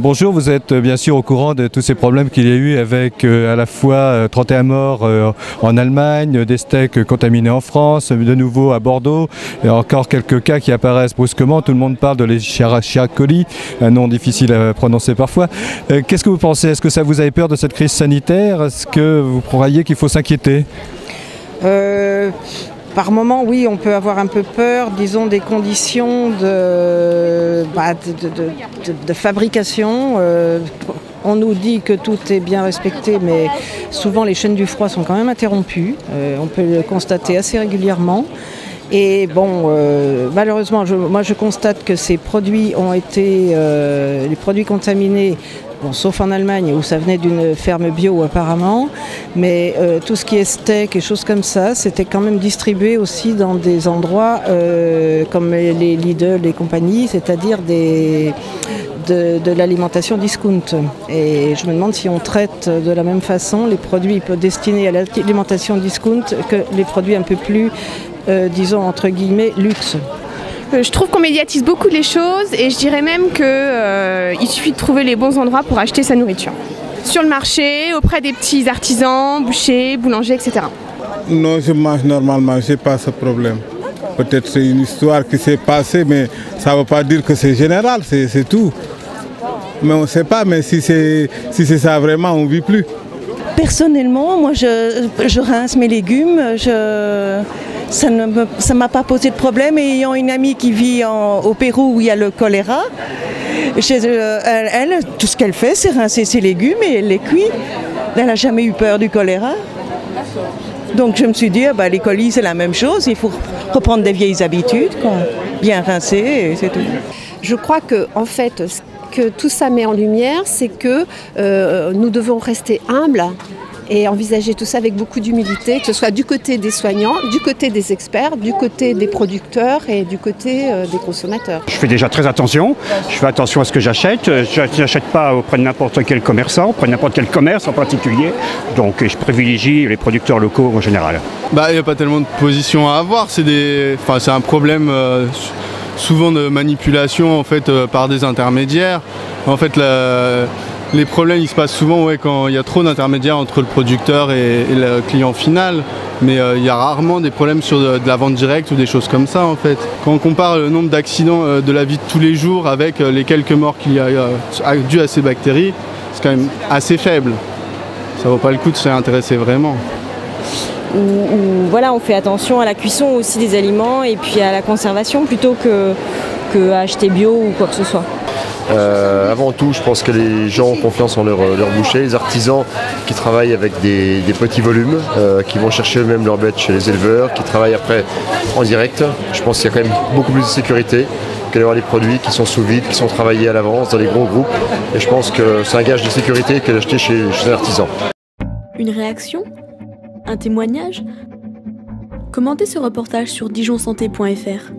Bonjour, vous êtes bien sûr au courant de tous ces problèmes qu'il y a eu avec à la fois 31 morts en Allemagne, des steaks contaminés en France, de nouveau à Bordeaux, et encore quelques cas qui apparaissent brusquement. Tout le monde parle de l'Escherichia coli, un nom difficile à prononcer parfois. Qu'est-ce que vous pensez? Est-ce que ça vous avez peur de cette crise sanitaire? Est-ce que vous croyez qu'il faut s'inquiéter? Par moment, oui, on peut avoir un peu peur, disons, des conditions de fabrication. On nous dit que tout est bien respecté, mais souvent les chaînes du froid sont quand même interrompues. On peut le constater assez régulièrement. Et bon, malheureusement, moi je constate que ces produits ont été, les produits contaminés, bon, sauf en Allemagne où ça venait d'une ferme bio apparemment, mais tout ce qui est steak et choses comme ça, c'était quand même distribué aussi dans des endroits comme les Lidl et compagnie, c'est-à-dire de l'alimentation discount. Et je me demande si on traite de la même façon les produits destinés à l'alimentation discount que les produits un peu plus, disons entre guillemets, luxe. Je trouve qu'on médiatise beaucoup les choses et je dirais même qu'il suffit de trouver les bons endroits pour acheter sa nourriture. Sur le marché, auprès des petits artisans, bouchers, boulangers, etc. Non, je mange normalement, je n'ai pas ce problème. Peut-être c'est une histoire qui s'est passée, mais ça ne veut pas dire que c'est général, c'est tout. Mais on ne sait pas, mais si c'est ça vraiment, on ne vit plus. Personnellement, moi je rince mes légumes, ça ne m'a pas posé de problème. Et ayant une amie qui vit au Pérou où il y a le choléra, chez elle, tout ce qu'elle fait, c'est rincer ses légumes et elle les cuit. Elle n'a jamais eu peur du choléra. Donc je me suis dit, les colis c'est la même chose, il faut reprendre des vieilles habitudes, quoi. Bien rincer et c'est tout. Je crois que en fait, ce que tout ça met en lumière, c'est que nous devons rester humbles et envisager tout ça avec beaucoup d'humilité, que ce soit du côté des soignants, du côté des experts, du côté des producteurs et du côté des consommateurs. Je fais déjà très attention, je fais attention à ce que j'achète. Je n'achète pas auprès de n'importe quel commerçant, auprès de n'importe quel commerce en particulier. Donc je privilégie les producteurs locaux en général. Il n'y a pas tellement de positions à avoir, c'est un problème souvent de manipulation en fait, par des intermédiaires. En fait, les problèmes ils se passent souvent quand il y a trop d'intermédiaires entre le producteur et le client final, mais il y a rarement des problèmes sur de la vente directe ou des choses comme ça en fait. Quand on compare le nombre d'accidents de la vie de tous les jours avec les quelques morts qu'il y a dû à ces bactéries, c'est quand même assez faible. Ça vaut pas le coup de s'y intéresser vraiment. Voilà, on fait attention à la cuisson aussi des aliments et puis à la conservation plutôt que à acheter bio ou quoi que ce soit. Avant tout, je pense que les gens ont confiance en leur boucher, les artisans qui travaillent avec des petits volumes, qui vont chercher eux-mêmes leurs bêtes chez les éleveurs, qui travaillent après en direct. Je pense qu'il y a quand même beaucoup plus de sécurité que d'avoir des produits qui sont sous vide, qui sont travaillés à l'avance dans des gros groupes. Et je pense que c'est un gage de sécurité que d'acheter chez un artisan. Une réaction? Un témoignage? Commentez ce reportage sur dijonsanté.fr.